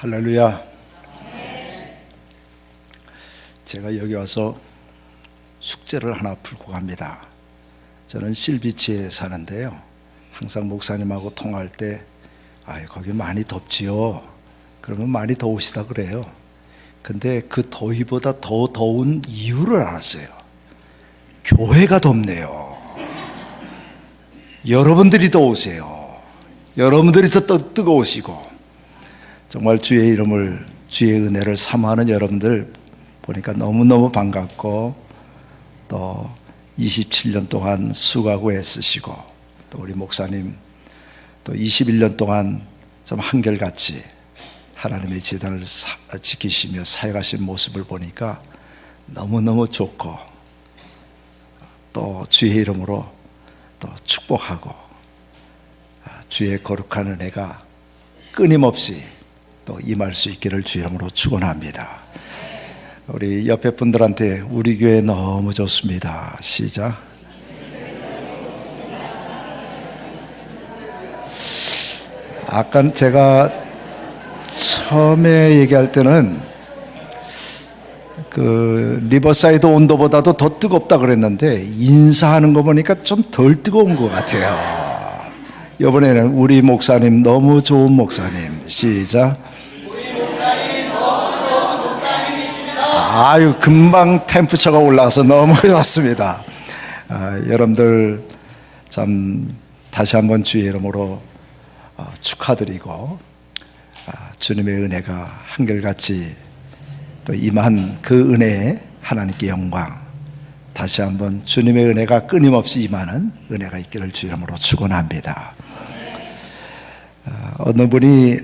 할렐루야. 제가 여기 와서 숙제를 하나 풀고 갑니다. 저는 실비치에 사는데요, 항상 목사님하고 통화할 때 거기 많이 덥지요. 그러면 많이 더우시다 그래요. 근데 그 더위보다 더 더운 이유를 알았어요. 교회가 덥네요. 여러분들이 더우세요. 여러분들이 더 뜨거우시고, 정말 주의 이름을, 주의 은혜를 사모하는 여러분들 보니까 너무너무 반갑고, 또 27년 동안 수고하고 애쓰시고, 또 우리 목사님 또 21년 동안 좀 한결같이 하나님의 제단을 지키시며 사역하신 모습을 보니까 너무너무 좋고, 또 주의 이름으로 또 축복하고, 주의 거룩한 은혜가 끊임없이 또 임할 수 있기를 주 이름으로 축원합니다. 우리 옆에 분들한테 우리 교회 너무 좋습니다. 시작. 아까 제가 처음에 얘기할 때는 그 리버사이드 온도보다도 더 뜨겁다 그랬는데, 인사하는 거 보니까 좀 덜 뜨거운 것 같아요. 이번에는 우리 목사님 너무 좋은 목사님. 시작. 아유, 금방 템프처가 올라와서 너무 좋습니다. 여러분들 참 다시 한번 주의 이름으로 축하드리고, 주님의 은혜가 한결같이 또 임한 그 은혜에 하나님께 영광, 다시 한번 주님의 은혜가 끊임없이 임하는 은혜가 있기를 주 이름으로 축원합니다. 어느 분이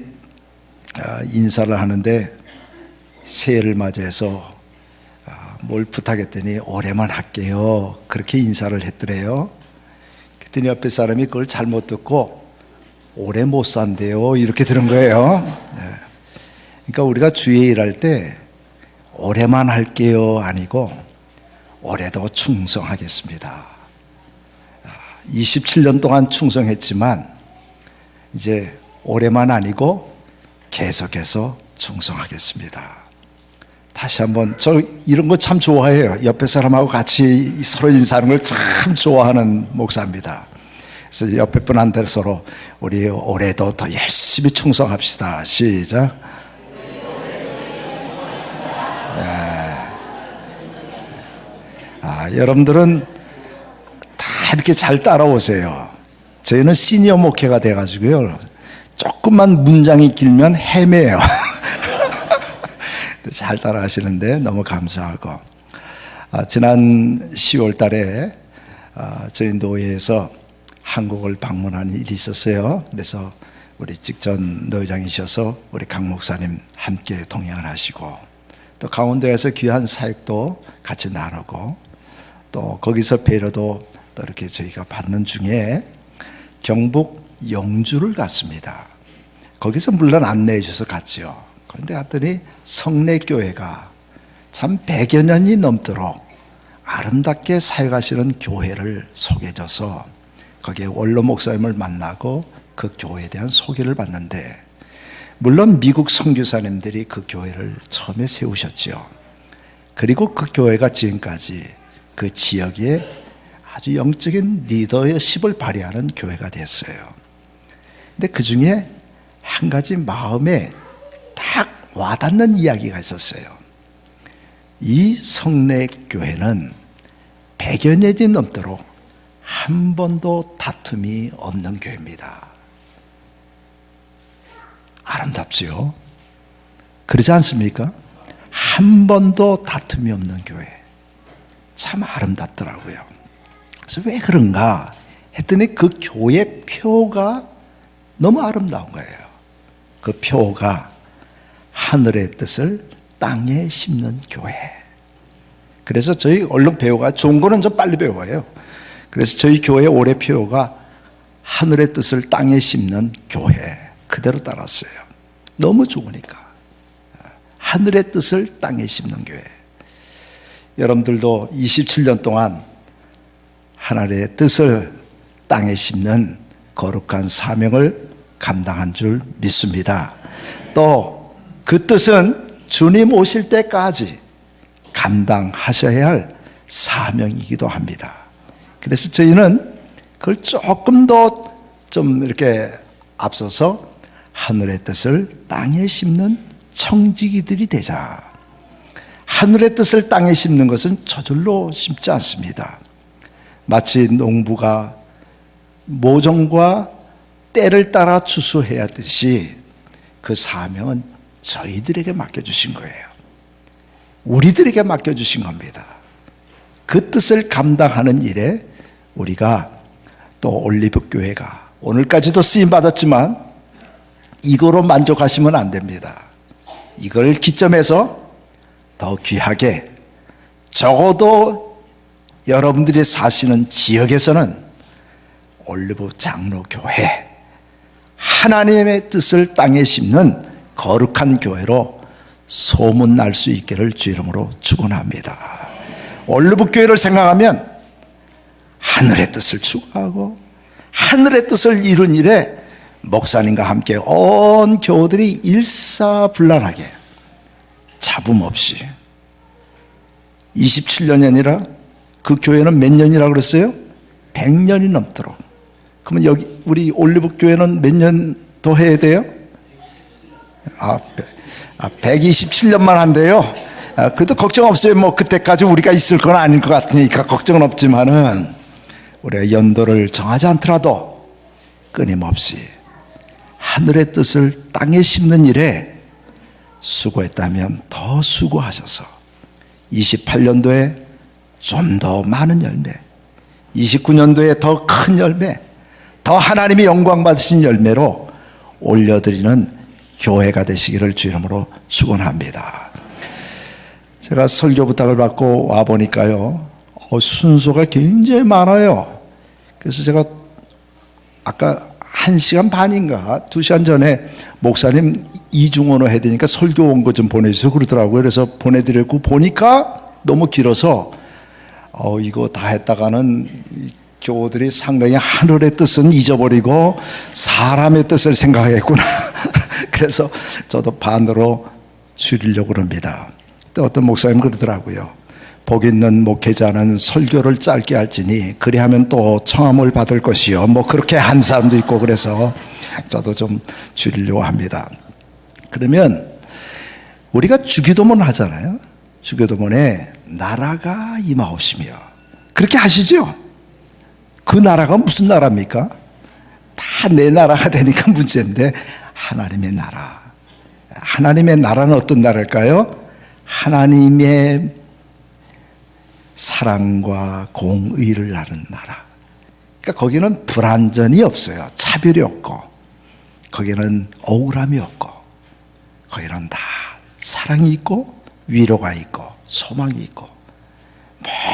인사를 하는데 새해를 맞이해서 뭘 부탁했더니 올해만 할게요, 그렇게 인사를 했더래요. 그랬더니 옆에 사람이 그걸 잘못 듣고 오래 못 산대요, 이렇게 들은 거예요. 그러니까 우리가 주의 일할 때 올해만 할게요 아니고 올해도 충성하겠습니다. 27년 동안 충성했지만 이제 올해만 아니고 계속해서 충성하겠습니다. 다시 한번, 저 이런 거 참 좋아해요. 옆에 사람하고 같이 서로 인사하는 걸 참 좋아하는 목사입니다. 그래서 옆에 분한테 서로 우리 올해도 더 열심히 충성합시다. 시작. 여러분들은 다 이렇게 잘 따라오세요. 저희는 시니어 목회가 돼가지고요, 조금만 문장이 길면 헤매요. 잘 따라하시는데 너무 감사하고, 지난 10월 달에 저희 노회에서 한국을 방문한 일이 있었어요. 그래서 우리 직전 노회장이셔서 우리 강 목사님 함께 동행을 하시고, 또 강원도에서 귀한 사역도 같이 나누고, 또 거기서 배려도 또 이렇게 저희가 받는 중에 경북 영주를 갔습니다. 거기서 물론 안내해 주셔서 갔죠. 그런데 갔더니 성례교회가 참 100여 년이 넘도록 아름답게 사역하시는 교회를 소개해 줘서 거기에 원로 목사님을 만나고 그 교회에 대한 소개를 받는데, 물론 미국 선교사님들이 그 교회를 처음에 세우셨죠. 그리고 그 교회가 지금까지 그 지역에 아주 영적인 리더십을 발휘하는 교회가 됐어요. 근데 그 중에 한 가지 마음에 딱 와닿는 이야기가 있었어요. 이 성례교회는 100여 년이 넘도록 한 번도 다툼이 없는 교회입니다. 아름답지요? 그러지 않습니까? 한 번도 다툼이 없는 교회, 참 아름답더라고요. 그래서 왜 그런가 했더니 그 교회 표가 너무 아름다운 거예요. 그 표가 하늘의 뜻을 땅에 심는 교회. 그래서 저희 얼른 배우가, 좋은 거는 좀 빨리 배워요. 그래서 저희 교회 올해 표가 하늘의 뜻을 땅에 심는 교회, 그대로 따랐어요. 너무 좋으니까. 하늘의 뜻을 땅에 심는 교회. 여러분들도 27년 동안 하늘의 뜻을 땅에 심는 거룩한 사명을 감당한 줄 믿습니다. 또 그 뜻은 주님 오실 때까지 감당하셔야 할 사명이기도 합니다. 그래서 저희는 그걸 조금 더 좀 이렇게 앞서서 하늘의 뜻을 땅에 심는 청지기들이 되자. 하늘의 뜻을 땅에 심는 것은 저절로 심지 않습니다. 마치 농부가 모종과 때를 따라 추수해야 하듯이 그 사명은 저희들에게 맡겨주신 거예요. 우리들에게 맡겨주신 겁니다. 그 뜻을 감당하는 일에 우리가 또 올리브 교회가 오늘까지도 쓰임받았지만 이거로 만족하시면 안 됩니다. 이걸 기점해서 더 귀하게 적어도 여러분들이 사시는 지역에서는 올리브 장로교회, 하나님의 뜻을 땅에 심는 거룩한 교회로 소문날 수 있기를 주 이름으로 축원합니다. 올리브 교회를 생각하면 하늘의 뜻을 추구하고 하늘의 뜻을 이룬 일에 목사님과 함께 온 교우들이 일사불란하게 잡음 없이 27년이 아니라 그 교회는 몇 년이라고 그랬어요? 100년이 넘도록. 그러면 여기 우리 올리브 교회는 몇 년 더 해야 돼요? 127년만 한대요. 그래도 걱정 없어요. 뭐 그때까지 우리가 있을 건 아닐 것 같으니까 걱정은 없지만은 우리가 연도를 정하지 않더라도 끊임없이 하늘의 뜻을 땅에 심는 일에 수고했다면 더 수고하셔서 28년도에 좀 더 많은 열매, 29년도에 더 큰 열매, 더 하나님이 영광 받으신 열매로 올려드리는 교회가 되시기를 주 이름으로 축원합니다. 제가 설교 부탁을 받고 와 보니까요, 순서가 굉장히 많아요. 그래서 제가 아까 1시간 반인가 2시간 전에 목사님 이중언어 해야 되니까 설교 원고 좀 보내주세요 그러더라고요. 그래서 보내드렸고 보니까 너무 길어서 이거 다 했다가는 교우들이 상당히 하늘의 뜻은 잊어버리고 사람의 뜻을 생각하겠구나. 그래서 저도 반으로 줄이려고 합니다. 또 어떤 목사님 그러더라고요. 복 있는 목회자는 설교를 짧게 할지니 그리하면 또 청함을 받을 것이요. 뭐 그렇게 한 사람도 있고 그래서 저도 좀 줄이려고 합니다. 그러면 우리가 주기도문 하잖아요. 주기도문에 나라가 임하옵시며 그렇게 하시죠. 그 나라가 무슨 나라입니까? 다 내 나라가 되니까 문제인데 하나님의 나라. 하나님의 나라는 어떤 나라일까요? 하나님의 사랑과 공의를 나는 나라. 그러니까 거기는 불완전이 없어요. 차별이 없고 거기는 억울함이 없고 거기는 다 사랑이 있고 위로가 있고 소망이 있고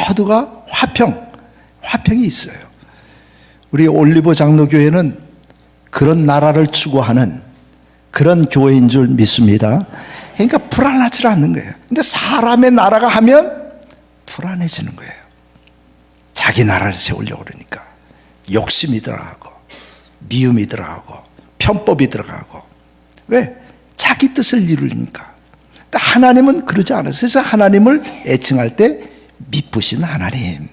모두가 화평이 있어요. 우리 올리브 장로교회는 그런 나라를 추구하는 그런 교회인 줄 믿습니다. 그러니까 불안하지 않는 거예요. 근데 사람의 나라가 하면 불안해지는 거예요. 자기 나라를 세우려고 그러니까 욕심이 들어가고 미움이 들어가고 편법이 들어가고 왜? 자기 뜻을 이루니까. 하나님은 그러지 않아요. 그래서 하나님을 애칭할 때 미쁘신 하나님,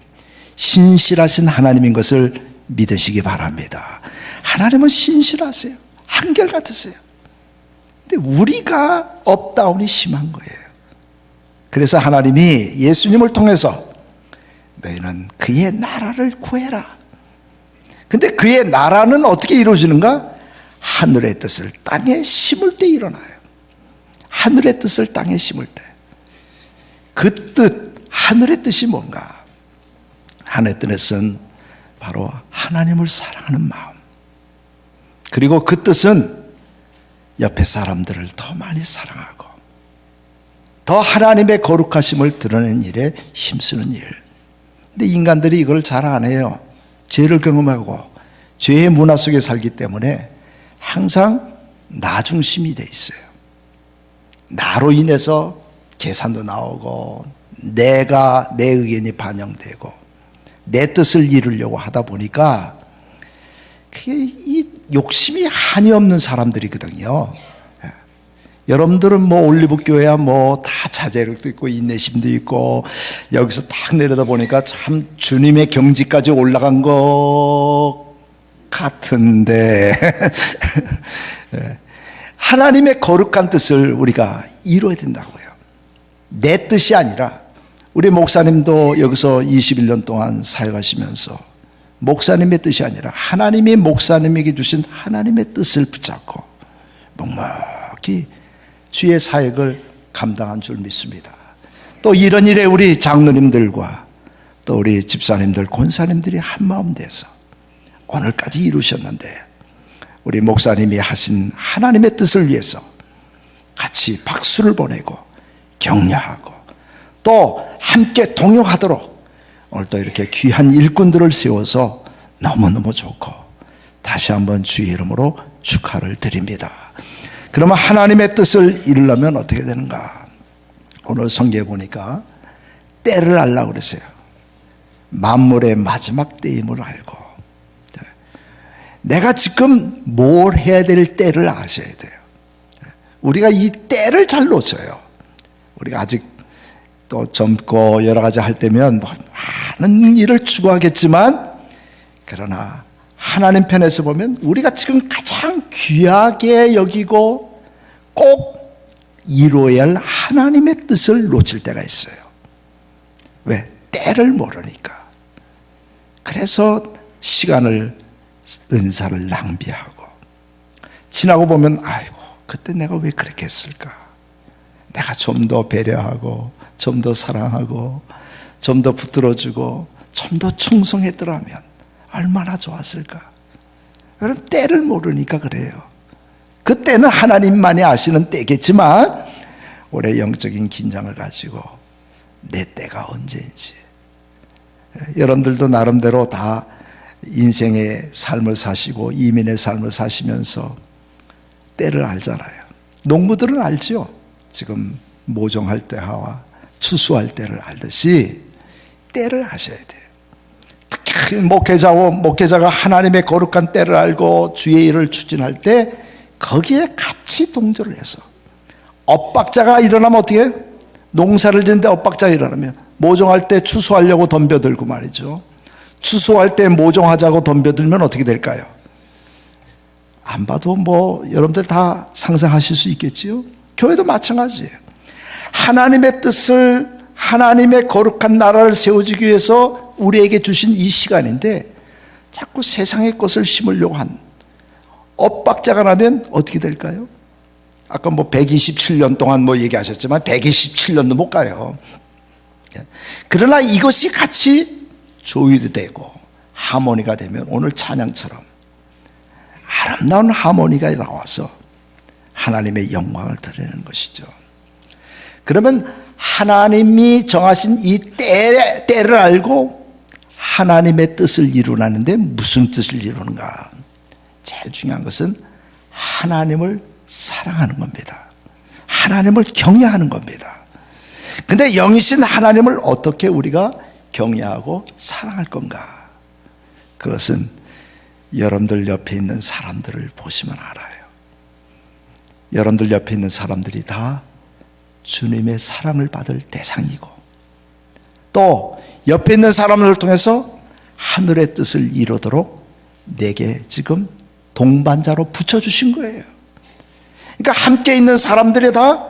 신실하신 하나님인 것을 믿으시기 바랍니다. 하나님은 신실하세요. 한결같으세요. 근데 우리가 업다운이 심한 거예요. 그래서 하나님이 예수님을 통해서 너희는 그의 나라를 구해라. 근데 그의 나라는 어떻게 이루어지는가? 하늘의 뜻을 땅에 심을 때 일어나요. 하늘의 뜻을 땅에 심을 때. 그 뜻, 하늘의 뜻이 뭔가? 하늘의 뜻은 바로 하나님을 사랑하는 마음. 그리고 그 뜻은 옆에 사람들을 더 많이 사랑하고 더 하나님의 거룩하심을 드러내는 일에 힘쓰는 일. 근데 인간들이 이걸 잘 안 해요. 죄를 경험하고 죄의 문화 속에 살기 때문에 항상 나 중심이 돼 있어요. 나로 인해서 계산도 나오고 내가 내 의견이 반영되고 내 뜻을 이루려고 하다 보니까 그게 이 욕심이 한이 없는 사람들이거든요. 여러분들은 뭐 올리브 교회야 뭐 다 자제력도 있고 인내심도 있고 여기서 딱 내려다 보니까 참 주님의 경지까지 올라간 것 같은데 하나님의 거룩한 뜻을 우리가 이루어야 된다고요. 내 뜻이 아니라 우리 목사님도 여기서 21년 동안 사역하시면서 목사님의 뜻이 아니라 하나님이 목사님에게 주신 하나님의 뜻을 붙잡고 묵묵히 주의 사역을 감당한 줄 믿습니다. 또 이런 일에 우리 장로님들과 또 우리 집사님들, 권사님들이 한마음 돼서 오늘까지 이루셨는데 우리 목사님이 하신 하나님의 뜻을 위해서 같이 박수를 보내고 격려하고 또 함께 동역하도록 오늘 또 이렇게 귀한 일꾼들을 세워서 너무너무 좋고 다시 한번 주의 이름으로 축하를 드립니다. 그러면 하나님의 뜻을 이루려면 어떻게 되는가? 오늘 성경에 보니까 때를 알라고 그랬어요. 만물의 마지막 때임을 알고 내가 지금 뭘 해야 될 때를 아셔야 돼요. 우리가 이 때를 잘 놓쳐요. 우리가 아직 또 젊고 여러 가지 할 때면 많은 일을 추구하겠지만 그러나 하나님 편에서 보면 우리가 지금 가장 귀하게 여기고 꼭 이루어야 할 하나님의 뜻을 놓칠 때가 있어요. 왜? 때를 모르니까. 그래서 시간을, 은사를 낭비하고 지나고 보면 아이고 그때 내가 왜 그렇게 했을까? 내가 좀 더 배려하고 좀 더 사랑하고 좀 더 붙들어주고 좀 더 충성했더라면 얼마나 좋았을까? 여러분 때를 모르니까 그래요. 그때는 하나님만이 아시는 때겠지만 올해 영적인 긴장을 가지고 내 때가 언제인지 여러분들도 나름대로 다 인생의 삶을 사시고 이민의 삶을 사시면서 때를 알잖아요. 농부들은 알죠. 지금 모종할 때와 추수할 때를 알듯이 때를 아셔야 돼요. 특히 목회자가 하나님의 거룩한 때를 알고 주의 일을 추진할 때 거기에 같이 동조를 해서 엇박자가 일어나면 어떻게 해요? 농사를 짓는데 엇박자가 일어나면 모종할 때 추수하려고 덤벼들고 말이죠. 추수할 때 모종하자고 덤벼들면 어떻게 될까요? 안 봐도 뭐 여러분들 다 상상하실 수 있겠지요. 교회도 마찬가지예요. 하나님의 뜻을 하나님의 거룩한 나라를 세워주기 위해서 우리에게 주신 이 시간인데 자꾸 세상의 것을 심으려고 한 엇박자가 나면 어떻게 될까요? 아까 뭐 127년 동안 뭐 얘기하셨지만 127년도 못 가요. 그러나 이것이 같이 조율되고 하모니가 되면 오늘 찬양처럼 아름다운 하모니가 나와서 하나님의 영광을 드리는 것이죠. 그러면 하나님이 정하신 이 때를 알고 하나님의 뜻을 이루라는데 무슨 뜻을 이루는가? 제일 중요한 것은 하나님을 사랑하는 겁니다. 하나님을 경외하는 겁니다. 근데 영이신 하나님을 어떻게 우리가 경외하고 사랑할 건가? 그것은 여러분들 옆에 있는 사람들을 보시면 알아요. 여러분들 옆에 있는 사람들이 다 주님의 사랑을 받을 대상이고 또 옆에 있는 사람들을 통해서 하늘의 뜻을 이루도록 내게 지금 동반자로 붙여주신 거예요. 그러니까 함께 있는 사람들이 다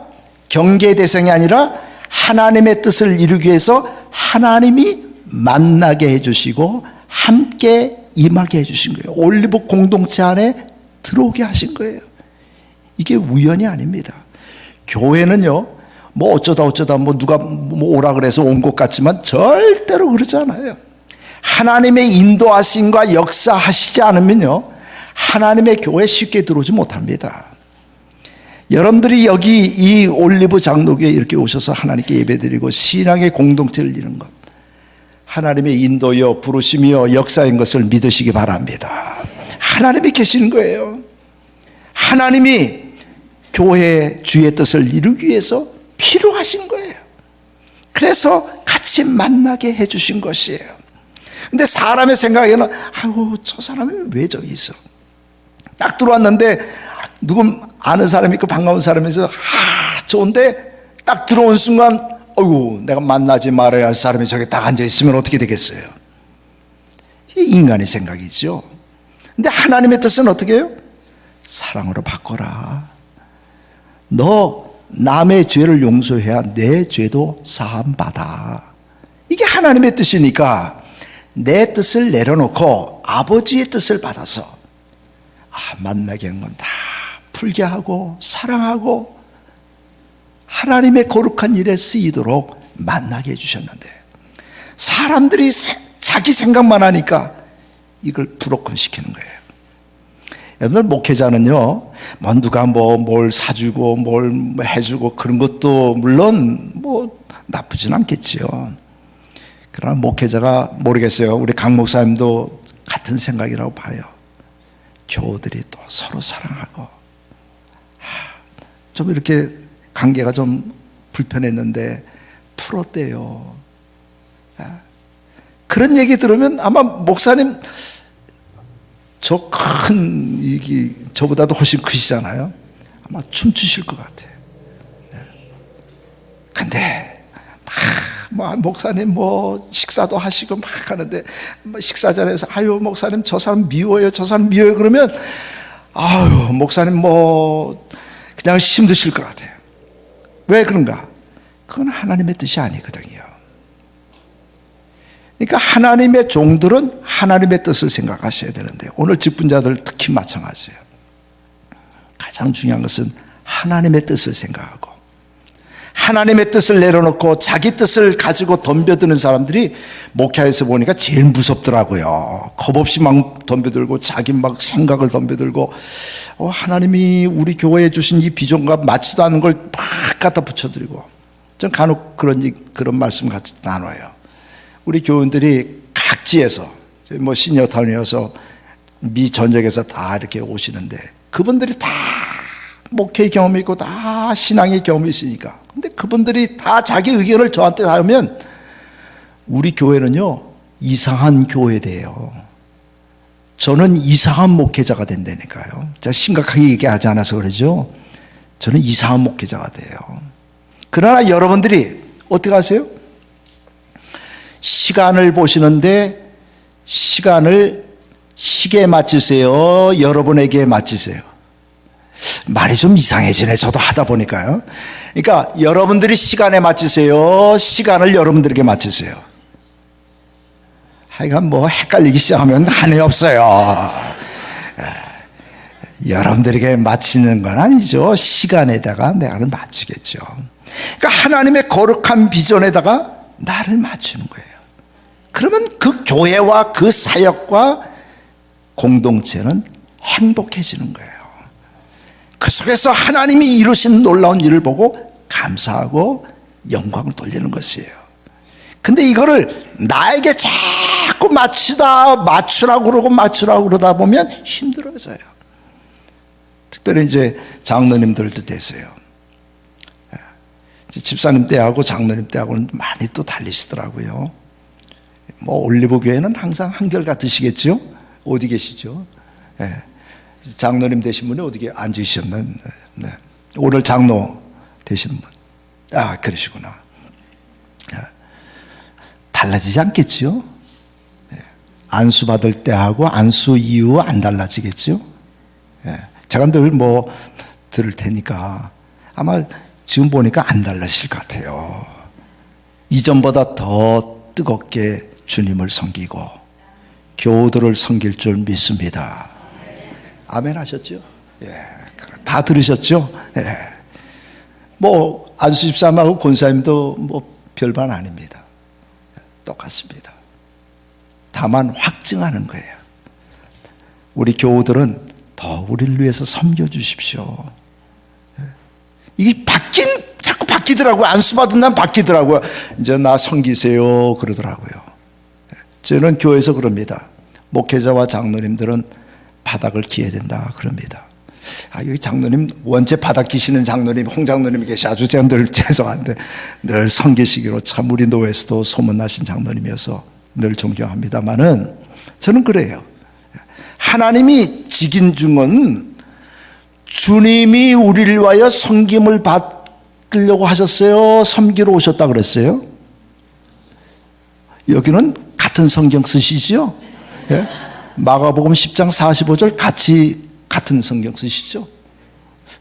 경계의 대상이 아니라 하나님의 뜻을 이루기 위해서 하나님이 만나게 해주시고 함께 임하게 해주신 거예요. 올리브 공동체 안에 들어오게 하신 거예요. 이게 우연이 아닙니다. 교회는요 뭐 어쩌다 뭐 누가 뭐 오라 그래서 온 것 같지만 절대로 그러지 않아요. 하나님의 인도하심과 역사하시지 않으면요 하나님의 교회에 쉽게 들어오지 못합니다. 여러분들이 여기 이 올리브 장로교에 이렇게 오셔서 하나님께 예배드리고 신앙의 공동체를 이루는 것 하나님의 인도여 부르심이여 역사인 것을 믿으시기 바랍니다. 하나님이 계시는 거예요. 하나님이 교회의 주의 뜻을 이루기 위해서 필요하신 거예요. 그래서 같이 만나게 해주신 것이에요. 근데 사람의 생각에는 아유 저 사람이 왜 저기 있어? 딱 들어왔는데 누군 아는 사람이 있고 반가운 사람이서 좋은데 딱 들어온 순간 어이구, 내가 만나지 말아야 할 사람이 저기 딱 앉아있으면 어떻게 되겠어요? 이 인간의 생각이죠. 근데 하나님의 뜻은 어떻게 해요? 사랑으로 바꿔라. 너 남의 죄를 용서해야 내 죄도 사함받아. 이게 하나님의 뜻이니까 내 뜻을 내려놓고 아버지의 뜻을 받아서 만나게 한 건 다 풀게 하고 사랑하고 하나님의 거룩한 일에 쓰이도록 만나게 해주셨는데, 사람들이 자기 생각만 하니까 이걸 불혹화시키는 거예요. 여러분들, 목회자는요, 누가 뭘 사주고 뭘 해주고 그런 것도 물론 나쁘진 않겠지요. 그러나 목회자가, 모르겠어요, 우리 강 목사님도 같은 생각이라고 봐요. 교우들이 또 서로 사랑하고, 좀 이렇게 관계가 좀 불편했는데 풀었대요. 그런 얘기 들으면 아마 목사님 저 큰 저보다도 훨씬 크시잖아요. 아마 춤추실 것 같아요. 근데 목사님 식사도 하시고 막 하는데 식사 자리에서 아유 목사님 저 사람 미워요, 저 사람 미워요 그러면 아유 목사님 그냥 힘드실 것 같아요. 왜 그런가? 그건 하나님의 뜻이 아니거든요. 그러니까 하나님의 종들은 하나님의 뜻을 생각하셔야 되는데, 오늘 직분자들 특히 마찬가지예요. 가장 중요한 것은 하나님의 뜻을 생각하고, 하나님의 뜻을 내려놓고 자기 뜻을 가지고 덤벼드는 사람들이 목회에서 보니까 제일 무섭더라고요. 겁없이 막 덤벼들고 자기 막 생각을 덤벼들고, 하나님이 우리 교회에 주신 이 비전과 맞지도 않는 걸 막 갖다 붙여드리고. 전 간혹 그런 말씀 같이 나눠요. 우리 교원들이 각지에서 시니어타운이어서 미 전역에서 다 이렇게 오시는데, 그분들이 다 목회의 경험이 있고 다 신앙의 경험이 있으니까, 근데 그분들이 다 자기 의견을 저한테 하면 우리 교회는요 이상한 교회돼요. 저는 이상한 목회자가 된다니까요. 제가 심각하게 얘기하지 않아서 그러죠. 저는 이상한 목회자가 돼요. 그러나 여러분들이 어떻게 하세요? 시간을 보시는데 시간을 시계에 맞추세요, 여러분에게 맞추세요? 말이 좀 이상해지네, 저도 하다 보니까요. 그러니까 여러분들이 시간에 맞추세요, 시간을 여러분들에게 맞추세요? 하여간 헷갈리기 시작하면 한이 없어요. 여러분들에게 맞추는 건 아니죠. 시간에다가 내가를 맞추겠죠. 그러니까 하나님의 거룩한 비전에다가 나를 맞추는 거예요. 그러면 그 교회와 그 사역과 공동체는 행복해지는 거예요. 그 속에서 하나님이 이루신 놀라운 일을 보고 감사하고 영광을 돌리는 것이에요. 근데 이거를 나에게 자꾸 맞추라고 그러다 보면 힘들어져요. 특별히 이제 장로님들도 되세요. 집사님 때하고 장로님 때하고는 많이 또 달리시더라고요. 올리브 교회는 항상 한결같으시겠죠? 어디 계시죠? 네. 장로님 되신 분이 어디 앉으셨나? 네. 오늘 장로 되신 분. 그러시구나. 달라지지 않겠죠? 네. 안수 받을 때하고 안수 이후 안 달라지겠죠? 네. 제가 늘 들을 테니까 아마 지금 보니까 안 달라질 것 같아요. 이전보다 더 뜨겁게 주님을 섬기고 교우들을 섬길 줄 믿습니다. 아멘 하셨죠? 예, 다 들으셨죠? 예. 안수 집사님하고 권사님도 별반 아닙니다. 똑같습니다. 다만 확증하는 거예요. 우리 교우들은 더 우리를 위해서 섬겨주십시오. 이게 자꾸 바뀌더라고요. 안수 받은 날 바뀌더라고요. 이제 나 섬기세요 그러더라고요. 저는 교회에서 그럽니다. 목회자와 장로님들은 바닥을 기해야 된다 그럽니다. 여기 장로님, 원체 바닥 기시는 장로님, 홍 장로님이 계시, 아주 제가 늘 죄송한데 늘 섬기시기로 참 우리 노회에서도 소문나신 장로님이어서 늘 존경합니다만은, 저는 그래요. 하나님이 직인중은 주님이 우리를 위하여 섬김을 받으려고 하셨어요? 섬기러 오셨다 그랬어요? 여기는 같은 성경 쓰시죠? 예? 마가복음 10장 45절 같은 성경 쓰시죠?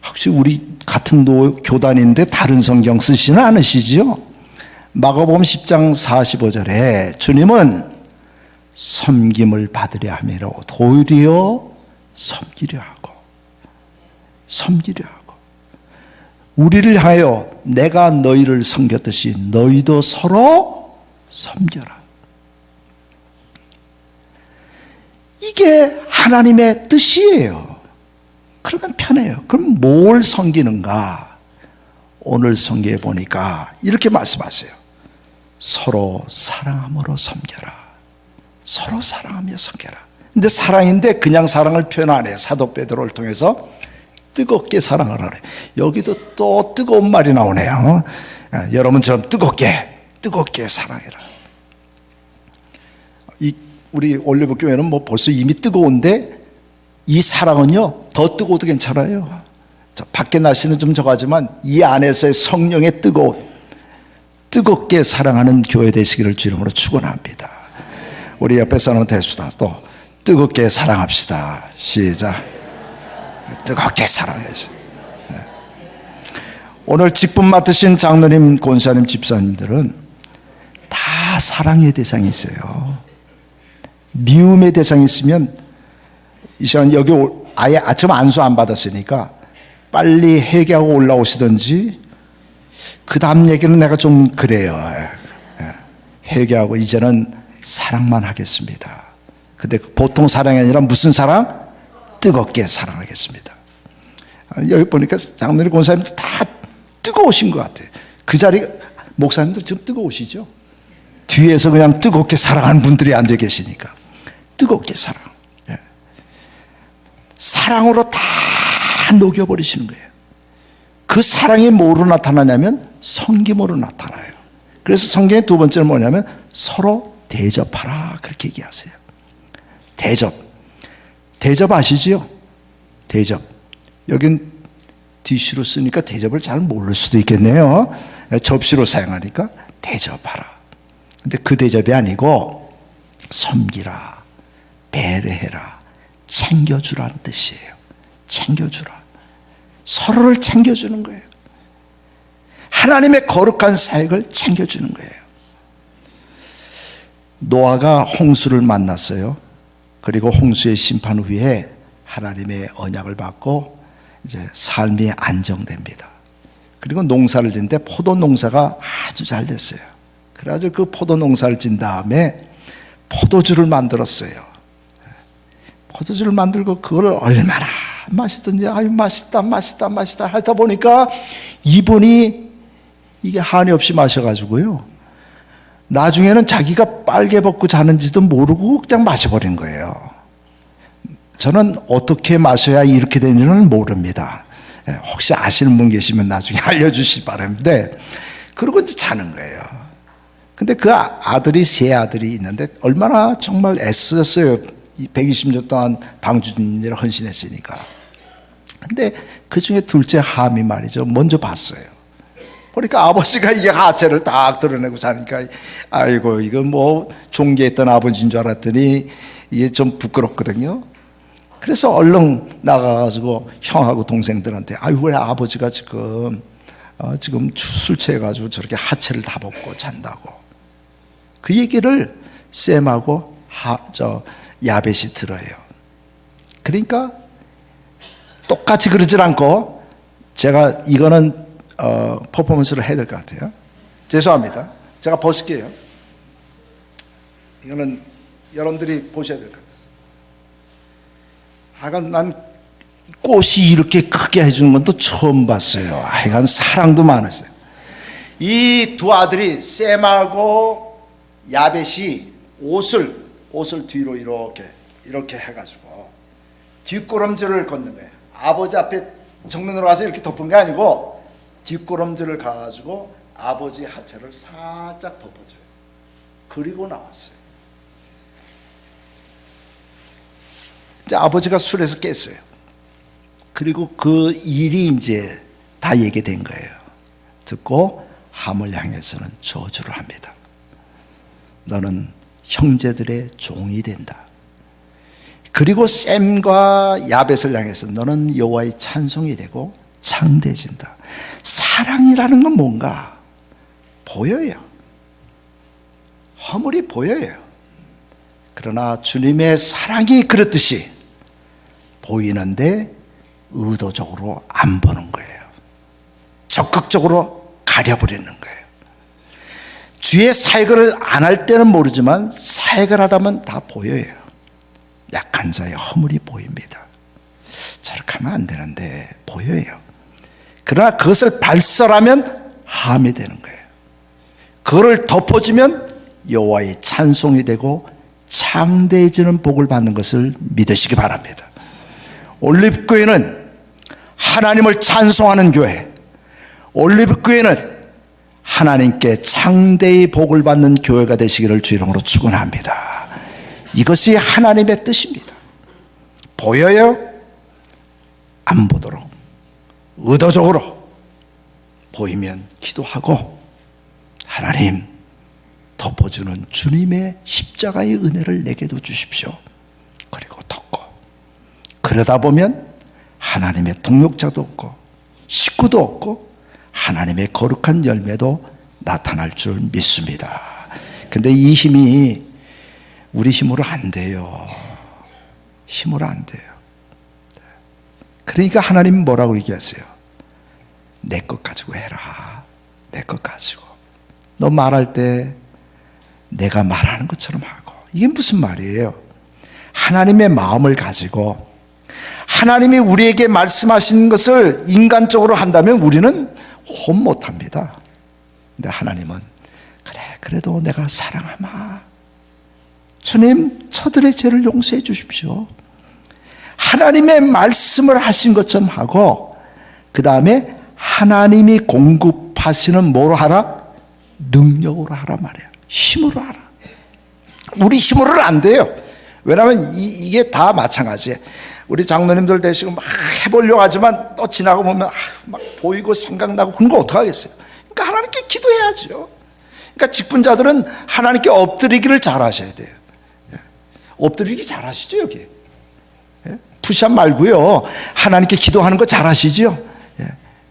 혹시 우리 같은 교단인데 다른 성경 쓰시는 않으시죠? 마가복음 10장 45절에 주님은 섬김을 받으려 함이로 도리어 섬기려 하고 우리를 하여 내가 너희를 섬겼듯이 너희도 서로 섬겨라. 이게 하나님의 뜻이에요. 그러면 편해요. 그럼 뭘 섬기는가? 오늘 성경에 보니까 이렇게 말씀하세요. 서로 사랑함으로 섬겨라. 서로 사랑하며 섬겨라. 근데 사랑인데 그냥 사랑을 표현 안 해요. 사도 베드로를 통해서 뜨겁게 사랑을 하래. 여기도 또 뜨거운 말이 나오네요. 여러분 좀 뜨겁게 사랑해라. 우리 올리브 교회는 뭐 벌써 이미 뜨거운데 이 사랑은요 더 뜨거워도 괜찮아요. 밖에 날씨는 좀 적하지만 이 안에서의 성령의 뜨겁게 사랑하는 교회 되시기를 주님으로 축원합니다. 우리 옆에 사람은 대수다. 또 뜨겁게 사랑합시다. 시작. 뜨겁게 사랑해서. 오늘 직분 맡으신 장로님, 권사님, 집사님들은 다 사랑의 대상이 있어요. 미움의 대상이 있으면 이 시간 여기 아예 아침 안수 안 받았으니까 빨리 회개하고 올라오시든지 그 다음 얘기는 내가 좀 그래요. 회개하고 이제는 사랑만 하겠습니다. 근데 보통 사랑이 아니라 무슨 사랑? 뜨겁게 사랑하겠습니다. 여기 보니까 장로님, 권사님들 다 뜨거우신 것 같아요. 그 자리 목사님도 지금 뜨거우시죠? 뒤에서 그냥 뜨겁게 사랑하는 분들이 앉아 계시니까 뜨겁게 사랑. 사랑으로 다 녹여버리시는 거예요. 그 사랑이 뭐로 나타나냐면 섬김으로 나타나요. 그래서 성경의 두 번째는 뭐냐면 서로 대접하라 그렇게 얘기하세요. 대접 아시죠? 대접. 여긴 디시로 쓰니까 대접을 잘 모를 수도 있겠네요. 접시로 사용하니까 대접하라. 근데 그 대접이 아니고 섬기라, 배려해라, 챙겨주라는 뜻이에요. 챙겨주라. 서로를 챙겨주는 거예요. 하나님의 거룩한 사역을 챙겨주는 거예요. 노아가 홍수를 만났어요. 그리고 홍수의 심판 후에 하나님의 언약을 받고 이제 삶이 안정됩니다. 그리고 농사를 짓는데 포도 농사가 아주 잘 됐어요. 그래가지고 그 포도 농사를 진 다음에 포도주를 만들었어요. 포도주를 만들고 그걸 얼마나 맛있던지 아유 맛있다 하다 보니까 이분이 이게 한이 없이 마셔가지고요. 나중에는 자기가 빨개 벗고 자는지도 모르고 그냥 마셔버린 거예요. 저는 어떻게 마셔야 이렇게 되는지는 모릅니다. 혹시 아시는 분 계시면 나중에 알려주시기 바랍니다. 그러고 이제 자는 거예요. 근데 그 아들이 세 아들이 있는데 얼마나 정말 애쓰셨어요. 120년 동안 방주님을 헌신했으니까. 근데 그 중에 둘째 함이 말이죠. 먼저 봤어요. 그러니까 아버지가 이게 하체를 딱 드러내고 자니까 아이고 이거 뭐 종교했던 아버지인 줄 알았더니 이게 좀 부끄럽거든요. 그래서 얼른 나가가지고 형하고 동생들한테 아유 왜 아버지가 지금 술 취해가지고 저렇게 하체를 다 벗고 잔다고. 그 얘기를 샘하고 야벳이 들어요. 그러니까 똑같이 그러질 않고 제가 이거는 퍼포먼스를 해야 될 것 같아요. 죄송합니다. 제가 벗을게요. 이거는 여러분들이 보셔야 될 것 같아요. 하여간 난 꽃이 이렇게 크게 해주는 건 또 처음 봤어요. 하여간 사랑도 많았어요. 이 두 아들이 셈하고 야벳이 옷을 뒤로 이렇게 해가지고 뒷걸음질을 걷는 거예요. 아버지 앞에 정면으로 가서 이렇게 덮은 게 아니고 뒷걸음질을 가가지고 아버지 하체를 살짝 덮어줘요. 그리고 나왔어요. 이제 아버지가 술에서 깼어요. 그리고 그 일이 이제 다 얘기된 거예요. 듣고 함을 향해서는 저주를 합니다. 너는 형제들의 종이 된다. 그리고 셈과 야벳을 향해서 너는 여호와의 찬송이 되고 창대해진다. 사랑이라는 건 뭔가 보여요. 허물이 보여요. 그러나 주님의 사랑이 그렇듯이 보이는데 의도적으로 안 보는 거예요. 적극적으로 가려버리는 거예요. 주의 사역을 안 할 때는 모르지만 사역을 하다면 다 보여요. 약한 자의 허물이 보입니다. 저렇게 하면 안 되는데 보여요. 그러나 그것을 발설하면 함이 되는 거예요. 그거를 덮어주면 여호와의 찬송이 되고 창대해지는 복을 받는 것을 믿으시기 바랍니다. 올리브교회는 하나님을 찬송하는 교회, 올리브교회는 하나님께 창대의 복을 받는 교회가 되시기를 주 이름으로 축원합니다. 이것이 하나님의 뜻입니다. 보여요? 안 보도록 의도적으로 보이면 기도하고 하나님 덮어주는 주님의 십자가의 은혜를 내게도 주십시오. 그리고 덮고 그러다 보면 하나님의 동역자도 없고 식구도 없고 하나님의 거룩한 열매도 나타날 줄 믿습니다. 근데 이 힘이 우리 힘으로 안 돼요. 힘으로 안 돼요. 그러니까 하나님 뭐라고 얘기하세요? 내 것 가지고 해라. 내 것 가지고. 너 말할 때 내가 말하는 것처럼 하고. 이게 무슨 말이에요? 하나님의 마음을 가지고 하나님이 우리에게 말씀하신 것을 인간적으로 한다면 우리는 혼 못합니다. 근데 하나님은 그래 그래도 내가 사랑하마. 주님 저들의 죄를 용서해 주십시오. 하나님의 말씀을 하신 것처럼 하고 그 다음에 하나님이 공급하시는 뭐로 하라? 능력으로 하라 말이야. 힘으로 하라. 우리 힘으로는 안 돼요. 왜냐하면 이게 다 마찬가지예요. 우리 장로님들 되시고 막 해보려고 하지만 또 지나고 보면 막 보이고 생각나고 그런 거 어떡하겠어요. 그러니까 하나님께 기도해야죠. 그러니까 직분자들은 하나님께 엎드리기를 잘하셔야 돼요. 엎드리기 잘하시죠 여기. 푸시업 말고요. 하나님께 기도하는 거 잘하시죠.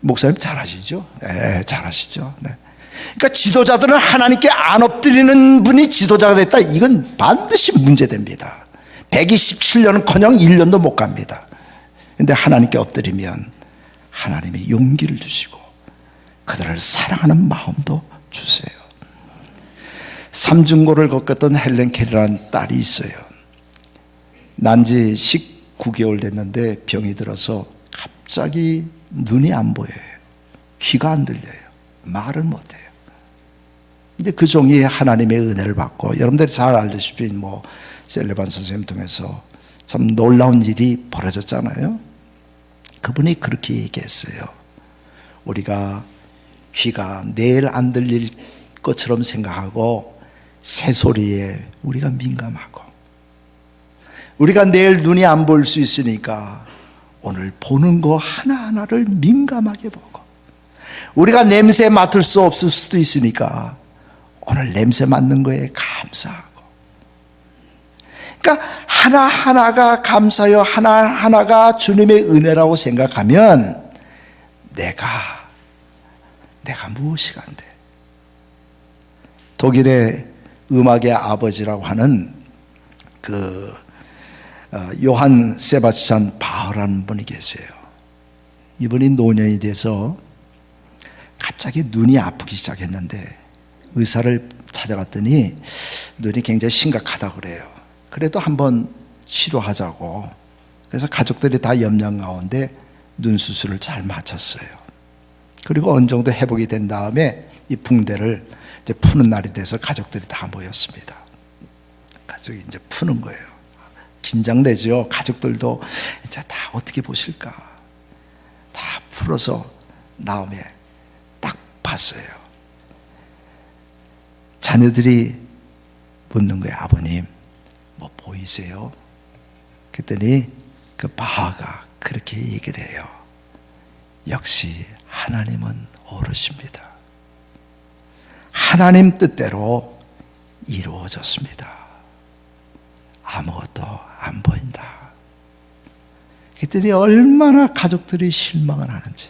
목사님 잘하시죠. 잘하시죠. 네. 그러니까 지도자들은 하나님께 안 엎드리는 분이 지도자가 됐다. 이건 반드시 문제됩니다. 127년은커녕 1년도 못 갑니다. 그런데 하나님께 엎드리면 하나님의 용기를 주시고 그들을 사랑하는 마음도 주세요. 삼중고를 겪었던 헬렌 캐리라는 딸이 있어요. 난지 19개월 됐는데 병이 들어서 갑자기 눈이 안 보여요. 귀가 안 들려요. 말을 못해요. 근데 그 종이 하나님의 은혜를 받고 여러분들이 잘 알다시피 셀레반 선생님 통해서 참 놀라운 일이 벌어졌잖아요. 그분이 그렇게 얘기했어요. 우리가 귀가 내일 안 들릴 것처럼 생각하고 새소리에 우리가 민감하고 우리가 내일 눈이 안 보일 수 있으니까 오늘 보는 거 하나하나를 민감하게 보고 우리가 냄새 맡을 수 없을 수도 있으니까 오늘 냄새 맡는 거에 감사하고 그러니까 하나하나가 감사요 하나하나가 주님의 은혜라고 생각하면 내가 무엇이 안 돼. 독일의 음악의 아버지라고 하는 요한 세바스찬 바흐라는 분이 계세요. 이분이 노년이 돼서 갑자기 눈이 아프기 시작했는데 의사를 찾아갔더니 눈이 굉장히 심각하다고 그래요. 그래도 한번 치료하자고. 그래서 가족들이 다 염려 가운데 눈 수술을 잘 마쳤어요. 그리고 어느 정도 회복이 된 다음에 이 붕대를 이제 푸는 날이 돼서 가족들이 다 모였습니다. 가족이 이제 푸는 거예요. 긴장되죠. 가족들도 이제 다 어떻게 보실까. 다 풀어서 다음에 딱 봤어요. 자녀들이 묻는 거예요. 아버님 뭐 보이세요? 그랬더니 그 바하가 그렇게 얘기를 해요. 역시 하나님은 오르십니다. 하나님 뜻대로 이루어졌습니다. 아무것도 안 보인다. 그랬더니 얼마나 가족들이 실망을 하는지.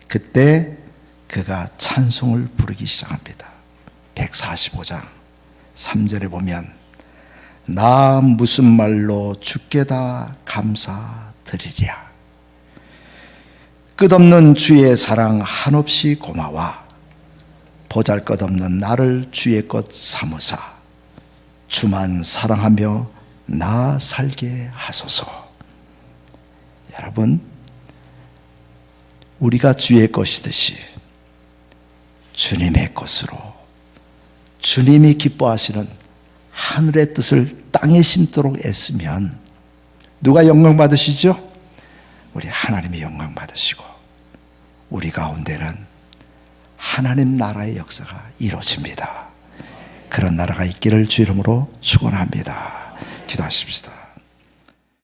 그때 그가 찬송을 부르기 시작합니다. 145장 3절에 보면 나 무슨 말로 주께 다 감사드리랴. 끝없는 주의 사랑 한없이 고마워. 보잘것없는 나를 주의 것 삼으사 주만 사랑하며 나 살게 하소서. 여러분, 우리가 주의 것이듯이 주님의 것으로 주님이 기뻐하시는 하늘의 뜻을 땅에 심도록 애쓰면 누가 영광 받으시죠? 우리 하나님이 영광 받으시고 우리 가운데는 하나님 나라의 역사가 이루어집니다. 그런 나라가 있기를 주 이름으로 축원합니다. 기도하십시다.